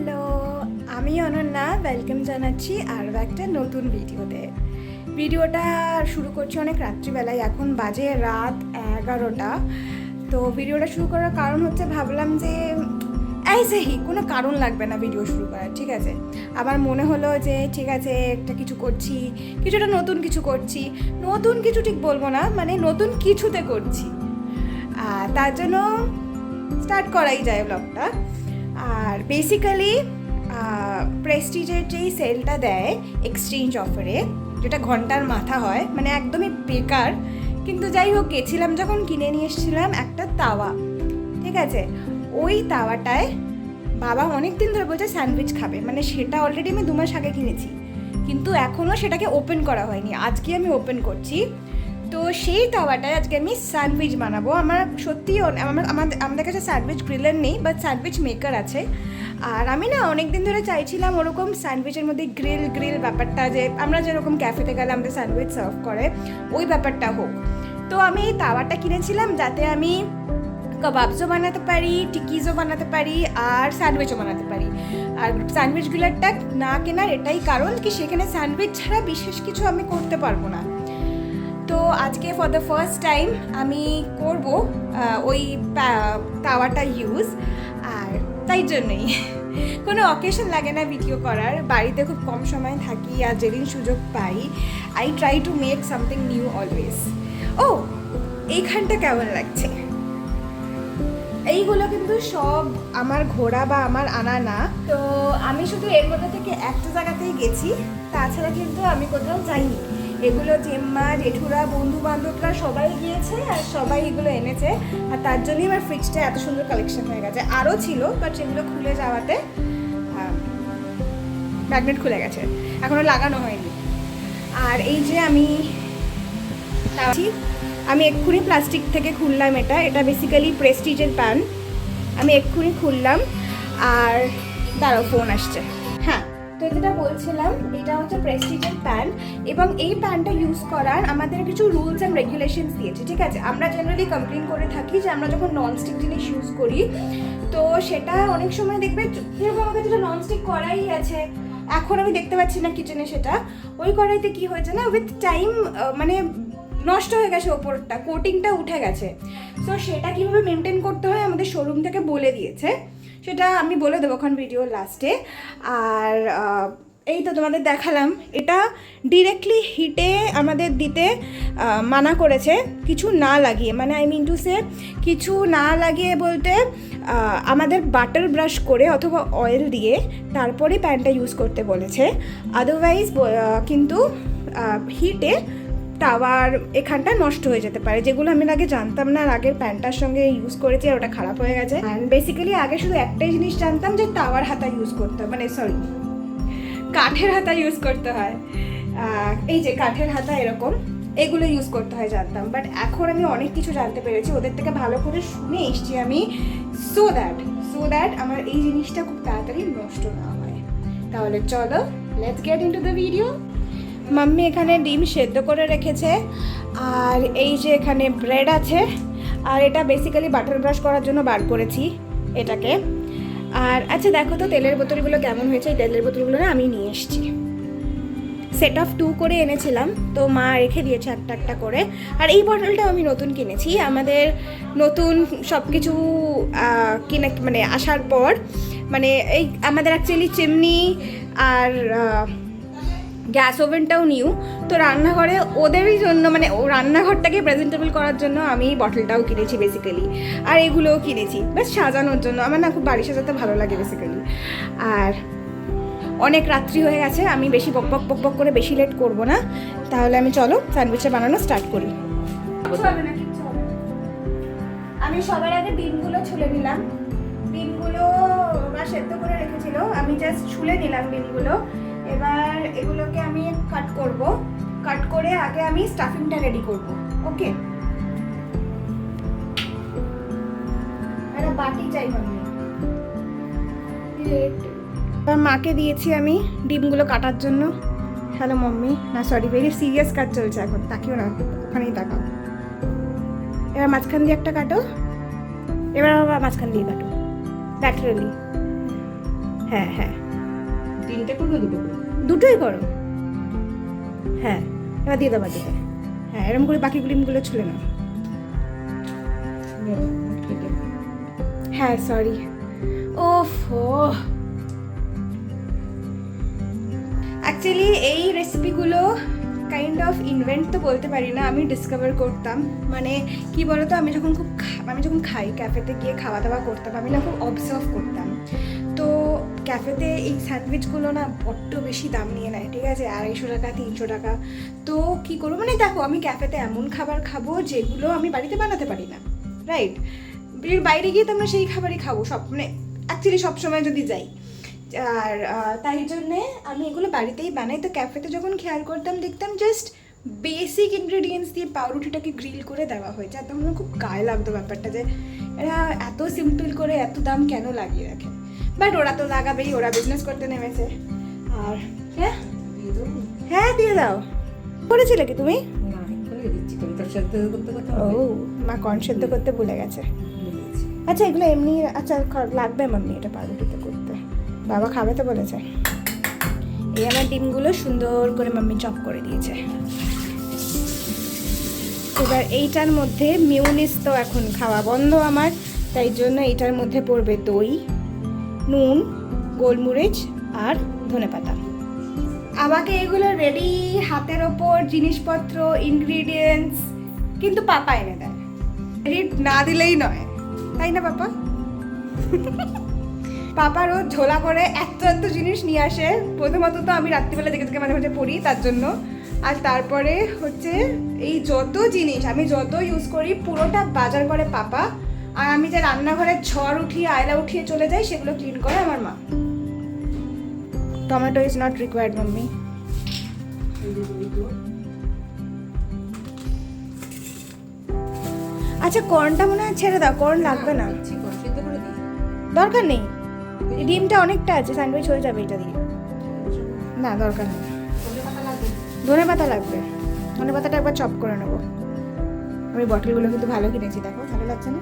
Hello, আমি Ananya welcome জানাচ্ছি আরও একটা নতুন ভিডিওটা শুরু করছি অনেক রাত্রিবেলায়। এখন বাজে রাত 11টা। তো ভিডিওটা শুরু করার কারণ হচ্ছে ভাবলাম যে কোনো কারণ লাগবে না ভিডিও শুরু করার, ঠিক আছে। আমার মনে হলো যে ঠিক আছে একটা কিছু করছি, কিছুটা নতুন কিছু করছি, নতুন কিছু ঠিক বলবো না, মানে নতুন কিছুতে করছি, তার জন্য স্টার্ট করাই যায় ব্লগটা। আর বেসিক্যালি প্রেস্টিজের যেই সেলটা দেয় এক্সচেঞ্জ অফারে, যেটা ঘন্টার মাথা হয়, মানে একদমই বেকার, কিন্তু যাই হোক গেছিলাম যখন কিনে নিয়ে এসেছিলাম একটা তাওয়া, ঠিক আছে। ওই তাওয়াটায় বাবা অনেক দিন ধরে বলছে স্যান্ডউইচ খাবে, মানে সেটা অলরেডি আমি 2 মাস আগে কিনেছি, কিন্তু এখনও সেটাকে ওপেন করা হয়নি। আজকে আমি ওপেন করছি। তো সেই তাওয়াটায় আজকে আমি স্যান্ডউইচ বানাবো। আমার সত্যি আমাদের কাছে স্যান্ডউইচ গ্রিলার নেই, বাট স্যান্ডউইচ মেকার আছে। আর আমি না অনেক দিন ধরে চাইছিলাম ওরকম স্যান্ডউইচের মধ্যে গ্রিল ব্যাপারটা, যে আমরা যেরকম ক্যাফেতে গেলে আমাদের স্যান্ডউইচ সার্ভ করে ওই ব্যাপারটা হোক। তো আমি এই তাওয়াটা কিনেছিলাম যাতে আমি কাবাবসও বানাতে পারি, টিকিজও বানাতে পারি, আর স্যান্ডউইচও বানাতে পারি। আর স্যান্ডউইচ গ্রিলারটা না কেনার এটাই কারণ কি সেখানে স্যান্ডউইচ ছাড়া বিশেষ কিছু আমি করতে পারবো না। তো আজকে ফর দ্য ফার্স্ট টাইম আমি করব ওই তাওয়াটা ইউজ, আর তাই জন্যই কোনো অকেশন লাগে না ভিডিও করার। বাড়িতে খুব কম সময় থাকি, আর যেদিন সুযোগ পাই I try to make something new always. ও, এইখানটা কেমন লাগছে? এইগুলো কিন্তু সব আমার ঘোরা বা আমার আনা না, তো আমি শুধু এর মধ্যে থেকে একটা জায়গাতেই গেছি, তাছাড়া কিন্তু আমি কোথাও যাইনি। এগুলো জেম্মা, জেঠুরা, বন্ধু বান্ধবরা সবাই গিয়েছে আর সবাই এগুলো এনেছে, আর তার জন্যই আমার ফ্রিজটা এত সুন্দর কালেকশন হয়ে গেছে। আরও ছিল, বাট সেগুলো খুলে যাওয়াতে ম্যাগনেট খুলে গেছে, এখনও লাগানো হয়নি। আর এই যে আমি এক্ষুনি প্লাস্টিক থেকে খুললাম, এটা বেসিক্যালি প্রেস্টিজের প্যান। আমি এক্ষুনি খুললাম, আর দাঁড়াও ফোন আসছে। হ্যাঁ, তো যেটা বলছিলাম, এটা হচ্ছে প্রেস্টিজের প্যান, এবং এই প্যানটা ইউজ করার আমাদের কিছু রুলস অ্যান্ড রেগুলেশনস দিয়েছে, ঠিক আছে। আমরা জেনারেলি কমপ্লেন করে থাকি যে আমরা যখন ননস্টিক জিনিস ইউজ করি, তো সেটা অনেক সময় দেখবে যেরকম আমাকে যেটা ননস্টিক কড়াই আছে, এখন আমি দেখতে পাচ্ছি না কিচেনে, সেটা ওই কড়াইতে কি হয়েছে না, উইথ টাইম মানে নষ্ট হয়ে গেছে, ওপরটা কোটিংটা উঠে গেছে। সো সেটা কীভাবে মেনটেন করতে হয় আমাদের শোরুম থেকে বলে দিয়েছে, সেটা আমি বলে দেবো এখন ভিডিওর লাস্টে। আর এই তো তোমাদের দেখালাম, এটা ডিরেক্টলি হিটে আমাদের দিতে মানা করেছে, কিছু না লাগিয়ে, মানে আই মিন টু সে কিছু না লাগিয়ে বলতে আমাদের বাটার ব্রাশ করে অথবা অয়েল দিয়ে তারপরে প্যানটা ইউজ করতে বলেছে। আদারওয়াইজ কিন্তু হিটে তাওয়ার এখানটা নষ্ট হয়ে যেতে পারে, যেগুলো আমি আগে জানতাম না, আর আগের প্যানটার সঙ্গে ইউজ করেছি আর ওটা খারাপ হয়ে গেছে। অ্যান্ড বেসিক্যালি আগে শুধু একটাই জিনিস জানতাম, যে তাওয়ার হাতা ইউজ করতে হয়, মানে সরি কাঠের হাতা ইউজ করতে হয়, এই যে কাঠের হাতা এরকম, এগুলো ইউজ করতে হয় জানতাম। বাট এখন আমি অনেক কিছু জানতে পেরেছি, ওদের থেকে ভালো করে শুনে এসছি আমি, সো দ্যাট আমার এই জিনিসটা খুব তাড়াতাড়ি নষ্ট না হয়। তাহলে চলো let's get into the video. Mummy এখানে ডিম সেদ্ধ করে রেখেছে, আর এই যে এখানে ব্রেড আছে, আর এটা বেসিক্যালি বাটার ব্রাশ করার জন্য বার করেছি এটাকে। আর আচ্ছা দেখো তো তেলের বোতলগুলো কেমন হয়েছে। এই তেলের বোতলগুলো না আমি নিয়ে এসেছি, সেট অফ 2 করে এনেছিলাম, তো মা রেখে দিয়েছে একটা একটা করে। আর এই বটলটাও আমি নতুন কিনেছি, আমাদের নতুন সব কিছু কিনে মানে আসার পর, মানে এই আমাদের অ্যাকচুয়ালি চিমনি আর গ্যাস ওভেনটাও নিউ, তো রান্নাঘরে ওদেরই জন্য, মানে ও রান্নাঘরটাকে প্রেজেন্টেবল করার জন্য আমি এই বটলটাও কিনেছি বেসিক্যালি, আর এগুলোও কিনেছি বেশ সাজানোর জন্য। আমার না খুব বাড়ি সাজাতে ভালো লাগে বেসিক্যালি। আর অনেক রাত্রি হয়ে গেছে, আমি বেশি বক করে বেশি লেট করব না, তাহলে আমি চলো স্যান্ডউইচটা বানানো স্টার্ট করি। আমি সবার আগে ডিমগুলো ছুলে নিলাম, ডিমগুলো মা সেদ্ধ করে রেখেছিল, আমি জাস্ট ছুলে নিলাম ডিমগুলো। এবার এগুলোকে আমি কাট করে আগে আমি স্টাফিংটা রেডি করব। ওকে, একটা বাটি চাই মাম্মি। এবার মাকে দিয়েছি আমি ডিমগুলো কাটার জন্য। হ্যালো মাম্মি, না সরি, ভেরি সিরিয়াস কাজ চলছে এখন, তাকিও না, ওখানেই তাকাও। এবার মাঝখান দিয়ে একটা কাটো, এবার আবার মাঝখান দিয়ে কাটো ল্যাটারালি। হ্যাঁ হ্যাঁ, 3টে করবে 2টো করবে? দুটোই করো। হ্যাঁ, এবার দিয়ে দাও বাটিতে। হ্যাঁ, এরকম করে বাকি ক্রিমগুলো ছুলে নাও। হ্যাঁ সরি, ওফো। অ্যাকচুয়ালি এই রেসিপিগুলো কাইন্ড অফ ইনভেন্ট তো বলতে পারি না, আমি ডিসকভার করতাম। মানে কি বলতো, আমি যখন খাই ক্যাফেতে গিয়ে খাওয়া দাওয়া করতাম, আমি না খুব অবজার্ভ করতাম। তো ক্যাফেতে এই স্যান্ডউইচগুলো না বড্ড বেশি দাম নিয়ে নেয়, ঠিক আছে, 250 টাকা 300 টাকা। তো কী করবো, মানে দেখো আমি ক্যাফেতে এমন খাবার খাবো যেগুলো আমি বাড়িতে বানাতে পারি না, রাইট? বাইরে গিয়ে তো আমরা সেই খাবারই খাবো সব, মানে অ্যাকচুয়ালি সবসময় যদি যাই। আর তাই জন্যে আমি এগুলো বাড়িতেই বানাই। তো ক্যাফেতে যখন খেয়াল করতাম দেখতাম জাস্ট বেসিক ইনগ্রেডিয়েন্টস দিয়ে পাউরুটিটাকে গ্রিল করে দেওয়া হয়েছে। আর তখন খুব গায়ে লাগতো ব্যাপারটা, যে এরা এত সিম্পল করে এত দাম কেন লাগিয়ে রাখে। বাট ওরা তো লাগাবেই, ওরা বিজনেস করতে নেমেছে। আর হ্যাঁ হ্যাঁ দিয়ে দাও। করেছিলে কি তুমি? না, এক্ষুনি দিচ্ছি। তুমি তো সেদ্ধ করতে করতে ও মা কর্ন সেদ্ধ করতে ভুলে গেছে। আচ্ছা এগুলো এমনি, আচ্ছা লাগবে মাম্মি এটা পাউরুটিতে করতে, বাবা খাবে তো বলেছে। এই আমার ডিমগুলো সুন্দর করে মাম্মি চপ করে দিয়েছে। এবার এইটার মধ্যে মিউনিস তো এখন খাওয়া বন্ধ আমার, তাই জন্য এইটার মধ্যে পড়বে দই, নুন, গোলমরিচ আর ধনেপাতা। আমাকে এগুলো রেডি হাতের ওপর জিনিসপত্র ইনগ্রিডিয়েন্টস কিন্তু পাপা এনে দেয়, রেড না দিলেই নয়, তাই না পাপা? পাপা রোজ ঝোলা করে এত এত জিনিস নিয়ে আসে। প্রথমত তো আমি রাত্রিবেলা দেখে থেকে মাঝে মাঝে পড়ি তার জন্য, আর তারপরে হচ্ছে এই যত জিনিস আমি যত ইউজ করি পুরোটা বাজার করে পাপা, আর আমি যে রান্নাঘরে ঝড় উঠিয়ে আয়লা উঠিয়ে চলে যাই সেগুলো ক্লিন করে আমার মা। Tomato is not required mummy. আচ্ছা কর্নটা মনে হয় ছেড়ে দাও, কর্ন লাগবে না, দরকার নেই। ডিমটা অনেকটা আছে, স্যান্ডউইচ হয়ে যাবে এটা দিয়ে। না দরকার নেই, ধনেপাতা লাগবে। ধনেপাতাটা একবার চপ করে নেবো। আমি বটলগুলো কিন্তু ভালো কিনেছি, দেখো ভালো লাগছে না?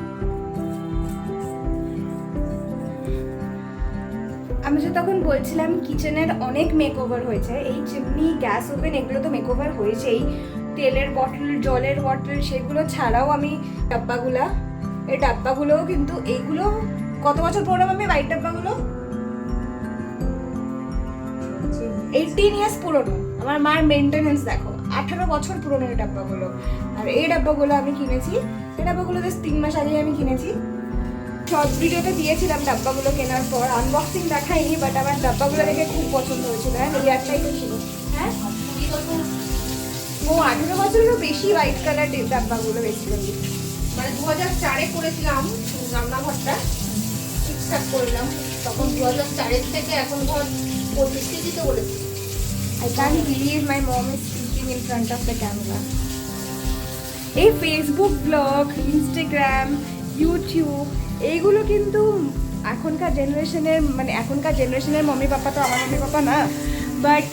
আমি যে তখন বলছিলাম কিচেনের অনেক মেকওভার হয়েছে, এই চিমনি, গ্যাস ওভেন এগুলো তো মেকওভার হয়েছেই। তেলের বটল, জলের বটল, সেগুলো ছাড়াও আমি এই ডাব্বাগুলোও কিন্তু, এইগুলো কত বছর পুরনো আমি হোয়াইট ডাব্বাগুলো 18 ইয়ার্স পুরনো। আমার মায়ের মেনটেনেন্স দেখো, 18 বছর পুরনো এই ডাব্বাগুলো। আর এই ডাব্বাগুলো আমি কিনেছি, এই ডাব্বাগুলো জাস্ট 3 মাস আগে আমি কিনেছি। শর্ট ভিডিওতে দিয়েছিলাম ডাব্বাগুলো কেনার পর, আনবক্সিং দেখাইনি, বাট আমার ডাব্বাগুলো দেখে খুব পছন্দ হয়েছিল। হ্যাঁ এই একটাই তো ছিল। হ্যাঁ ও 18 বছরেরও বেশি হোয়াইট কালার ডাব্বাগুলো বেসিক্যালি। মানে 2004-এ করেছিলাম রান্নাঘরটা, ঠিকঠাক করলাম তখন 2004-এর থেকে এখন ধর 25 কেজিতে করেছি। I can't believe my mom is speaking in front of the camera. এই ফেসবুক ব্লগ, ইনস্টাগ্রাম, ইউটিউব এইগুলো কিন্তু এখনকার জেনারেশনের মম্মি পাপা তো আমার মম্মি পাপা না, বাট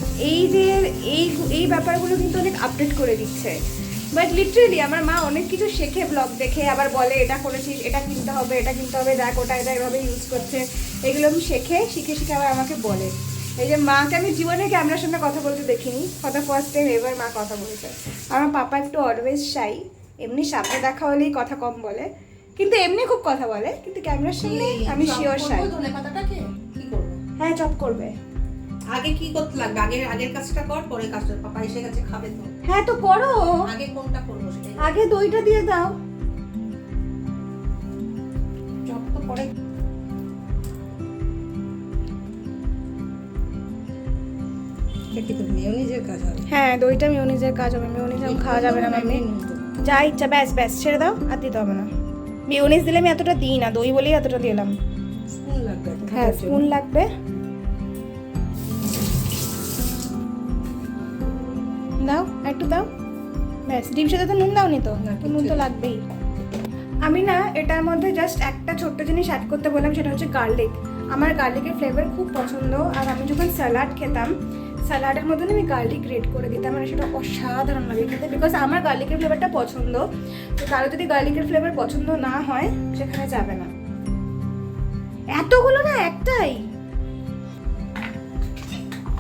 এই ব্যাপারগুলো কিন্তু অনেক আপডেট করে দিচ্ছে। বাট লিটারেলি আমার মা অনেক কিছু শেখে ব্লগ দেখে, আবার বলে এটা করেছিস, এটা কিনতে হবে, দেখ ওটা এটা এভাবে ইউজ করছে। এগুলো আমি শিখে আবার আমাকে বলে। এই যে মাকে আমি জীবনে ক্যামেরার সামনে কথা বলতে দেখিনি, ফর দ্য ফার্স্ট টাইম এবার মা কথা বলছে। আমার পাপা একটু অলওয়েজ শাই, এমনি সামনে দেখা হলেই কথা কম বলে, কিন্তু এমনি খুব কথা বলে, কিন্তু ক্যামেরার সামনে আমি শিওর শাই। ধনেপাতাটাকে কি করব? হ্যাঁ চপ করবে। আগে কি করতে লাগবে? আগের কাজটা কর, পরে কাজটা। পাপা এসে গেছে, খাবে তো। হ্যাঁ তো করো। আগে কোনটা করবো সেটাই। আগে দইটা দিয়ে দাও, চপ তো পরে। কি তো মিয়োনিজের কাজ হবে? হ্যাঁ দইটা মিয়োনিজের কাজ হবে। মিয়োনিজ এখন খাওয়া যাবে না মাম্মি, যা ইচ্ছা ব্যাস ছেড়ে দাও, আর দিতে হবে না। মিয়োনিজ দিলে আমি এতটা দিই না, দই বলেই এতটা দিলাম। স্পুন লাগবে। হ্যাঁ স্পুন লাগবে। দাও একটু দাও, ব্যাস। ডিম সাথে তো নুন দাওনি তো? নুন তো লাগবেই। আমি না এটার মধ্যে জাস্ট একটা ছোট্ট জিনিস অ্যাড করতে বললাম, সেটা হচ্ছে গার্লিক। আমার গার্লিকের ফ্লেভার খুব পছন্দ, আর আমি যখন স্যালাড খেতাম, স্যালাডের মধ্যে আমি গার্লিক গ্রেট করে দিতাম, মানে সেটা অসাধারণ লাগে খেতে, বিকজ আমার গার্লিকের ফ্লেভারটা পছন্দ। তো কারো যদি গার্লিকের ফ্লেভার পছন্দ না হয় সেখানে যাবে না। এতগুলো না, একটাই।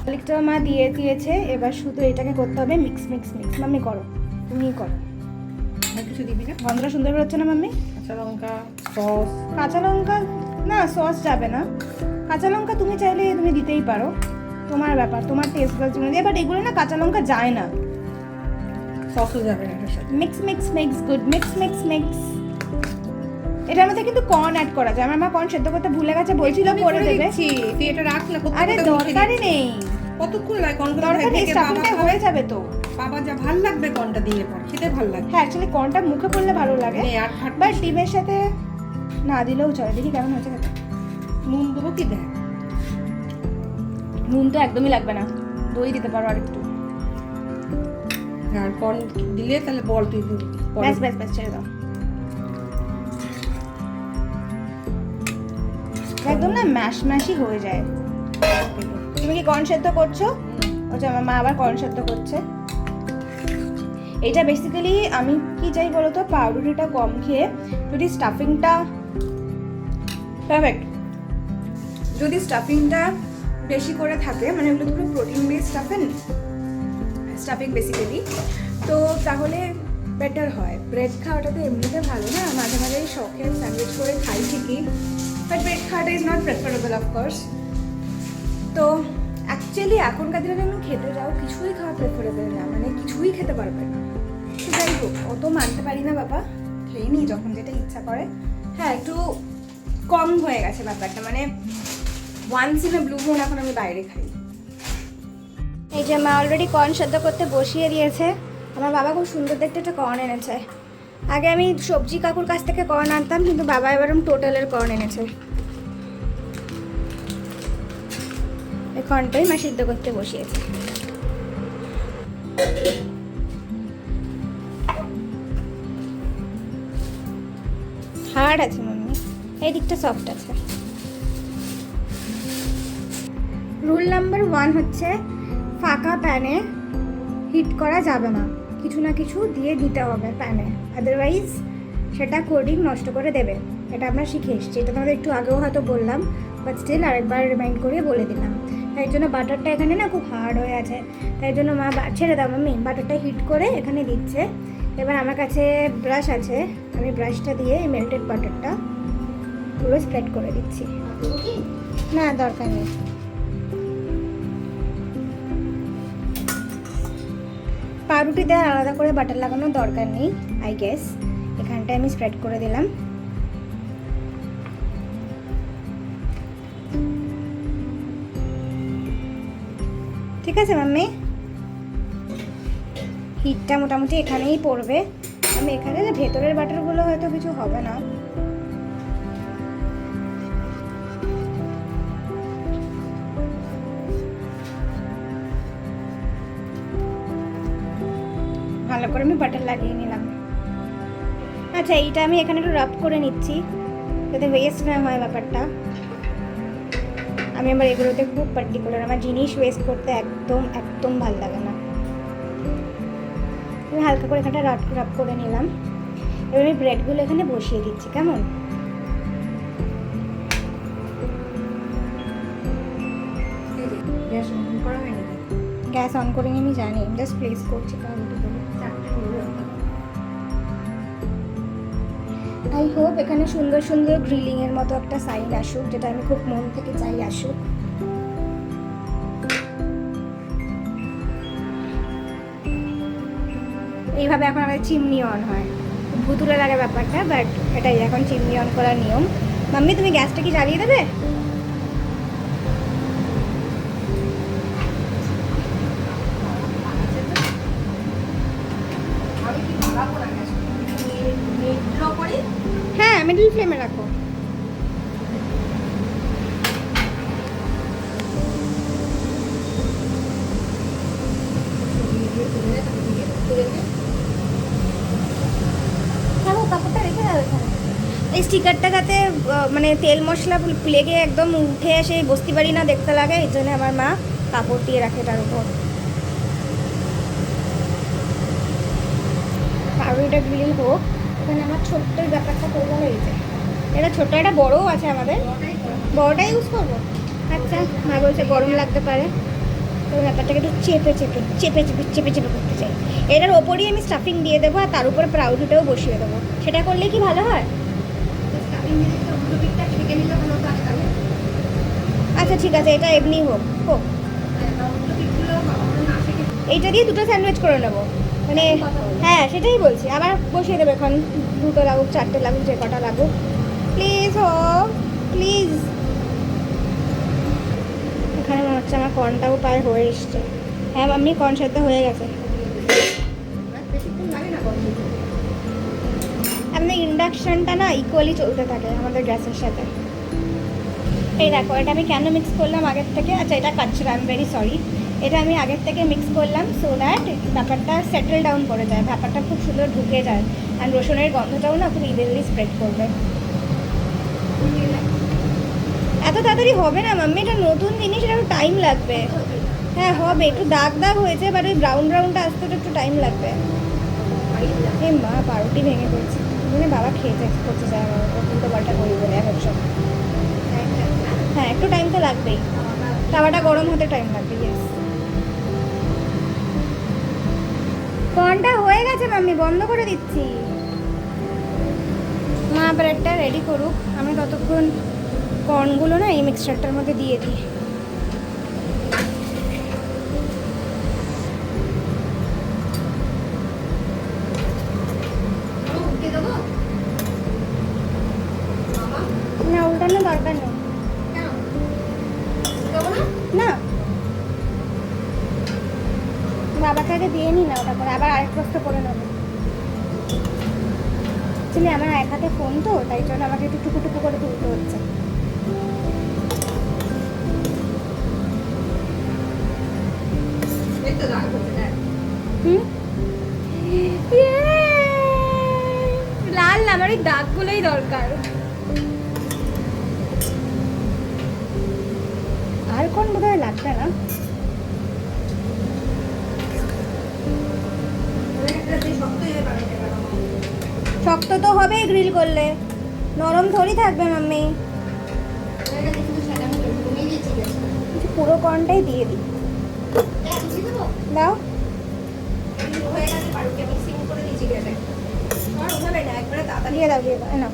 গার্লিকটা মা দিয়েছে, এবার শুধু এটাকে করতে হবে মিক্স মিক্স মিক্স। মাম্মি করো, তুমিই করো। আর কিছু দিবি না? গন্ধটা সুন্দর বেরোচ্ছে না মাম্মি? কাঁচা লঙ্কা, সস। কাঁচা লঙ্কা না, সস যাবে না। কাঁচা লঙ্কা তুমি চাইলে তুমি দিতেই পারো, তোমার ব্যাপার, তোমার টেস্ট বাজ অনুযায়ী। বাট এগুলো না কাঁচা লঙ্কা যায় না। সসও যাবে না এটার সাথে। Mix mix mix, good, mix mix mix. এটার মধ্যে কিন্তু কর্ন অ্যাড করা যায়। আমার মা কর্ন সেদ্ধ করতে ভুলে গেছে, বলছিল করে দেবে। তুই এটা রাখ না। আরে দরকারই নেই, কতক্ষণ লাগে কর্ন দরকার নেই, স্টাফিংটা হয়ে যাবে তো। বাবা যা ভাল লাগবে কর্নটা দিলে পর, খেতে ভাল লাগবে। হ্যাঁ অ্যাকচুয়ালি কর্নটা মুখে পড়লে ভালো লাগে, আর ভাত বাট ডিমের সাথে না দিলেও চলে। দেখি কেমন হয়েছে খেতে। নুন দেবো কি দেখ? নুন তো একদমই লাগবে না, দই দিতে পারো আর একটু। আর কর্ন দিলে তাহলে বল তুই ব্যাস ব্যাস ব্যাস, ছেড়ে দাও। একদম না ম্যাশ ম্যাশই হয়ে যায়। তুমি কি কর্ন সেদ্ধ করছো? আচ্ছা, আমার মা আবার কর্ন সেদ্ধ করছে। এটা বেসিক্যালি আমি কি চাই বলো তো, পাউরুটিটা কম খেয়ে যদি স্টাফিংটা পারফেক্ট, যদি স্টাফিংটা বেশি করে থাকে, মানে ওগুলো পুরো প্রোটিন বেস স্টাফিং বেসিক্যালি, তো তাহলে বেটার হয়। ব্রেড খাওয়াটা তো এমনিতে ভালো না, মাঝে মাঝে শখে স্যান্ডউইচ করে খাই ঠিকই, বাট ব্রেড খাওয়াটা ইজ নট প্রেফারেবল অফকোর্স। তো অ্যাকচুয়ালি এখনকার দিনে যখন খেতে যাও কিছুই খাওয়া প্রেফারেবল না, মানে কিছুই খেতে পারবে না। তো যাই হোক, অত মানতে পারি না বাবা, খেয়ে নিই যখন যেটা ইচ্ছা করে। হ্যাঁ একটু কম হয়ে গেছে ব্যাপারটা, মানে once in a blue moon এখন আমি বাইরে খাই। এই যে মা অলরেডি কর্ন সেদ্ধ করতে বসিয়ে দিয়েছে। আমার বাবা খুব সুন্দর দেখতে একটা কর্ন এনেছে। আগে আমি সবজি কাকুর কাছ থেকে কর্ন আনতাম, কিন্তু বাবা এবার টোটালের কর্ন এনেছে। এই কর্নটাই মা সিদ্ধ করতে বসিয়েছে। হার্ড আছে মাম্মি, এই দিকটা সফট আছে। রুল নাম্বার 1 হচ্ছে ফাঁকা প্যানে হিট করা যাবে না, কিছু না কিছু দিয়ে দিতে হবে প্যানে, আদারওয়াইজ সেটা কোডিং নষ্ট করে দেবে। এটা আমরা শিখে এসেছি, এটা তোমাদের একটু আগেও হয়তো বললাম, বাট স্টিল আরেকবার রিমাইন্ড করে বলে দিলাম। তাই জন্য বাটারটা এখানে না খুব হার্ড হয়ে আছে, তাই জন্য মা ছেড়ে দাও মাম্মি, বাটারটা হিট করে এখানে দিচ্ছে। এবার আমার কাছে ব্রাশ আছে, আমি ব্রাশটা দিয়ে এই মেল্টেড বাটারটা পুরো স্প্রেড করে দিচ্ছি। না দরকার নেই। পাউরুটিতে আলাদা করে বাটার লাগানোর দরকার নেই আই গেস। এখানটায় আমি স্প্রেড করে দিলাম। ঠিক আছে মাম্মি, হিটটা মোটামুটি এখানেই পড়বে। আমি এখানে ভেতরের বাটারগুলো হয়তো কিছু হবে না, ভালো করে আমি বাটার লাগিয়ে নিলাম। আচ্ছা এইটা আমি এখানে একটু রাব করে নিচ্ছি যাতে ওয়েস্ট না হয় ব্যাপারটা। আমি আমার এগুলোতে খুব পার্টিকুলার, আমার জিনিস ওয়েস্ট করতে একদম একদম ভালো লাগে না। আমি হালকা করে এখানটা রাব করে নিলাম। এবার আমি ব্রেডগুলো এখানে বসিয়ে দিচ্ছি। কেমন? গ্যাস অন করে আমি জানি, জাস্ট প্লেস করছি। আই হোপ এখানে সুন্দর সুন্দর গ্রিলিংয়ের মতো একটা সাইন আসুক, যেটা আমি খুব মন থেকে চাই আসুক। এইভাবে এখন আমাদের চিমনি অন হয়, ভুতুরে লাগে ব্যাপারটা, বাট এটাই এখন চিমনি অন করার নিয়ম। মাম্মি তুমি গ্যাসটা কি জ্বালিয়ে দেবে? হ্যাঁ মিডল ফ্লেমে রাখো। কাপড়টা রেখে দাও এখানে। এই স্টিকারটা যাতে মানে তেল মশলা লেগে একদম উঠে এসে বসতে পারি না, দেখতে লাগে, এই জন্য আমার মা কাপড় দিয়ে রাখে তার উপর। পাউরুটিটা গ্রিল হোক, এখানে আমার ছোট্ট ব্যাপারটা করলাম। এই যে এটা ছোট্ট, একটা বড়ও আছে আমাদের, বড়টা ইউজ করবো। আচ্ছা মা বলছে গরম লাগতে পারে। তো ব্যাপারটাকে একটু চেপে চেপে চেপে চেপে চেপে চেপে করতে চাই। এটার ওপরই আমি স্টাফিং দিয়ে দেবো আর তার উপরে প্রাউডুটাও বসিয়ে দেবো। সেটা করলে কি ভালো হয়? আচ্ছা ঠিক আছে, এটা এমনি হোক হোক। এইটা দিয়ে দুটো স্যান্ডউইচ করে নেবো মানে। হ্যাঁ সেটাই বলছি, আবার বসিয়ে দেবো এখন। দুটো লাগুক, চারটে লাগুক, যে কটা লাগুক। প্লিজ হোক, প্লিজ। এখানে মনে হচ্ছে আমার কর্নটাও প্রায় হয়ে এসছে। হ্যাঁ মাম্মি, কর্ন সেদ্ধ হয়ে গেছে। আমাদের ইন্ডাকশনটা না ইকুয়ালি চলতে থাকে আমাদের গ্যাসের সাথে। এই দেখো, এটা আমি কেন মিক্স করলাম আগের থেকে। আচ্ছা এটা কাচ্চরা, আই এম ভেরি সরি। এটা আমি আগের থেকে মিক্স করলাম সো দ্যাট ব্যাপারটা সেটেল ডাউন করে যায়, ব্যাপারটা খুব সুন্দর ঢুকে যায়। আর রসুনের গন্ধটাও না খুব ইজিলি স্প্রেড করবে। এত তাড়াতাড়ি হবে না মাম্মি, এটা নতুন জিনিস, এটা একটু টাইম লাগবে। হ্যাঁ হবে, একটু দাগ দাগ হয়েছে, বাট ওই ব্রাউন ব্রাউনটা আসতে তো একটু টাইম লাগবে। এই মা পাউরুটি ভেঙে পড়ছে, মানে বাবা খেতে করতে চায় আমার উল্টো পাল্টা করি বলে এক এক সময়। হ্যাঁ একটু টাইম তো লাগবেই, তাওয়াটা গরম হতে টাইম লাগবে। ইয়েস, কর্নটা হয়ে গেছে মাম্মি, বন্ধ করে দিচ্ছি। মা ব্রেডটা রেডি করুক, আমি ততক্ষণ কর্নগুলো না এই মিক্সচারটার মধ্যে দিয়ে দিই। না উল্টানোর দরকার নেই। না বাবাকে আগে দিয়ে নি না, ওটা করে আবার আরেক প্রশ্ন করে নেবো। অ্যাকচুয়ালি আমার এক হাতে ফোন তো, তাই জন্য আমাকে একটু টুকু টুকু করে তুলতে হচ্ছে। হুম লাল না, আমার এই দাগগুলোই দরকার। আর কোন বোধহয় লাগবে না। শক্ত তো হবে গ্রিল করলে, নরম থরি থাকবে মাম্মি। পুরো কর্নটাই দিয়ে দিই। দাও, দিয়ে দাও দিয়ে দাও। না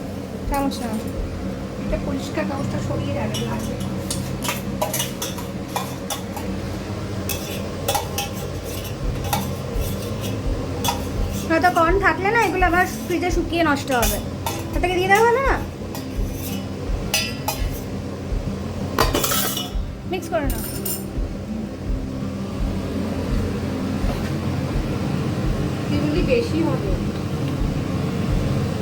চামচ না, এটা পরিষ্কার কাগজটা সরিয়ে রাখবে আছে। হয়তো কর্ন থাকলে না এগুলো আবার ফ্রিজে শুকিয়ে নষ্ট হবে, তাকে দিয়ে দেওয়া ভালো না। মিক্স করে নাও। এগুলি বেশি হবে,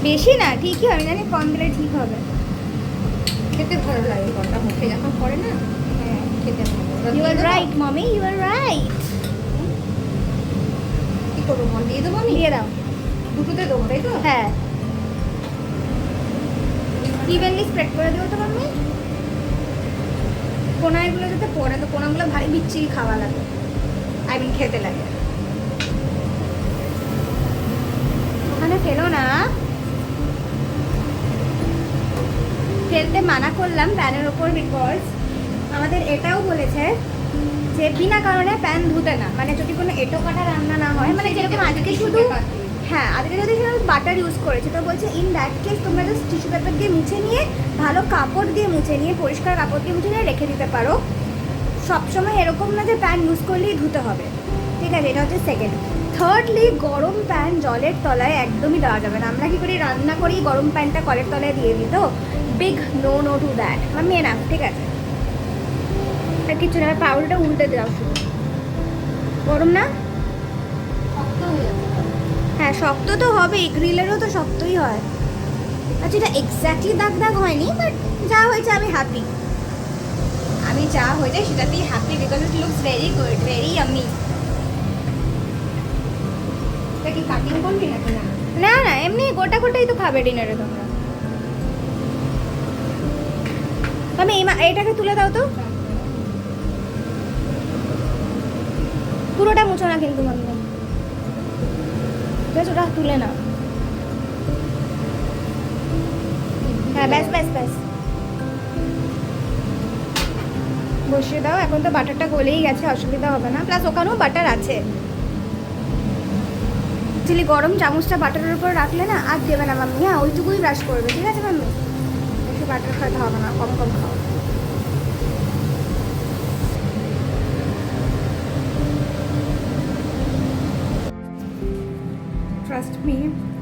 বেশি না ঠিকই হবে, জানি কম দিলে ঠিক হবে। খেতে ভালো লাগে কটা মুখে যখন পড়ে না। হ্যাঁ খেতে ভালো। You are right mommy, you are right. কি করবো মন দিয়ে দেবো আমি? দিয়ে দাও, দুটোতে দেবো তাই তো? হ্যাঁ ইভেনলি স্প্রেড করে দেবো তো মাম্মি। কোনাগুলো যাতে পড়ে, তো কোনাগুলো ভারী বিচ্ছিরি খাওয়া লাগে, আই মিন খেতে লাগে। ওখানে ফেলো না, ফেলতে মানা করলাম প্যানের ওপর, বিকজ আমাদের এটাও বলেছে যে বিনা কারণে প্যান ধুতে না, মানে যদি কোনো এঁটো কাটা রান্না না হয়, মানে যেরকম আজকে শুধু, হ্যাঁ আজকে যদি সেরকম বাটার ইউজ করেছে তো বলছে ইন দ্যাট কেস তোমরা জাস্ট টিস্যু পেপার দিয়ে মুছে নিয়ে, ভালো কাপড় দিয়ে মুছে নিয়ে, পরিষ্কার কাপড় দিয়ে মুছে নিয়ে রেখে দিতে পারো। সবসময় এরকম না যে প্যান ইউজ করলেই ধুতে হবে, ঠিক আছে? এটা হচ্ছে সেকেন্ড। থার্ডলি, গরম প্যান জলের তলায় একদমই দেওয়া যাবে না। আমরা কি করি, রান্না করি গরম প্যানটা কলের তলায় দিয়ে দিই, তো big no no to that mummy. না ঠিক আছে, আর কিছু না, পাউডারটা উল্টে দাও শুধু। গরম না? শক্ত হয়ে যাবে। হ্যাঁ শক্ত তো হবেই, গ্রিলেরও তো শক্তই হয়। আচ্ছা এটা এক্স্যাক্টলি দাগ দাগ হয়নি, বাট যা হয়েছে আমি হ্যাপি। আমি যা হয়েছে সেটাতেই happy, because it looks very good, very yummy. এটা কি কাটিং করবি নাকি? না না না, এমনি গোটা গোটাই তো খাবে ডিনারে তোমরা। তুমি এইটাকে তুলে দাও তো, পুরোটা মুছো না কিন্তু মাম্মি, বেশ ওটা তুলে না। হ্যাঁ ব্যাস ব্যাস ব্যাস, বসিয়ে দাও। এখন তো বাটারটা গলেই গেছে, অসুবিধা হবে না। প্লাস ওখানেও বাটার আছে। অ্যাকচুয়ালি গরম চামচটা বাটারের উপর রাখলে না আর দেবে না মাম্মি। হ্যাঁ, ওইটুকুই ব্রাশ করবে, ঠিক আছে মাম্মি? বেশি বাটার খাওয়াতে হবে না, কম কম খাও। ট্রাস্ট মি,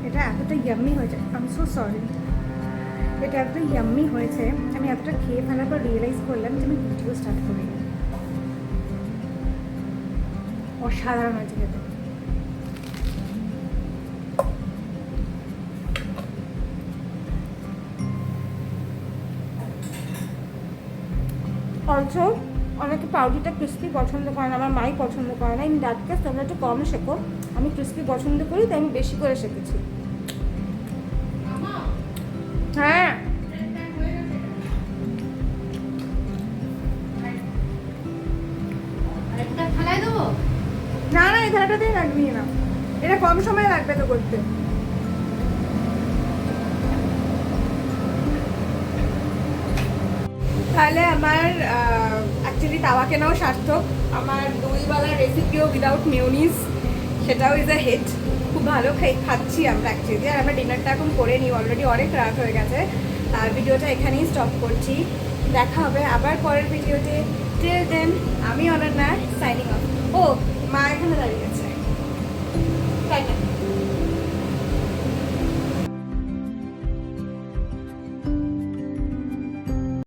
এটা এতটা ইয়াম্মি হয়েছে। আই এম সো সরি, এটা এতটা ইয়াম্মি হয়েছে। আমি এতটা খেয়ে ফেলার পর রিয়েলাইজ করলাম যে আমি ভিডিও স্টার্ট করি। অসাধারণ হয়েছে খেতে। অলসো অনেকে পাউরুটিটা ক্রিস্পি পছন্দ করে না, আমার মাই পছন্দ করে না। ইন দ্যাট কেস তোমরা একটু কম শেখো। আমি ক্রিস্পি পছন্দ করি, তাই আমি বেশি করে শেখেছি। হ্যাঁ, একটা থালায় দেবো। না না, এই থালাটাতেই রাখবি না, এটা কম সময় লাগবে তো করতে। তাহলে আমার অ্যাকচুয়ালি তাওয়া কেনাও সার্থক। আমার দইওয়ালা রেসিপিও উইদাউট মিউনিস, সেটাও ইজ আ হিট। খুব ভালো খাচ্ছি আমরা অ্যাকচুয়ালি। আর আমরা ডিনারটা এখন করে নিই, অলরেডি অনেক রাত হয়ে গেছে। আর ভিডিওটা এখানেই স্টপ করছি। দেখা হবে আবার পরের ভিডিওতে। টিল দেন আমি অনন্যা সাইনিং অফ। ও, মা এখানে দাঁড়িয়ে আছে। তাই না?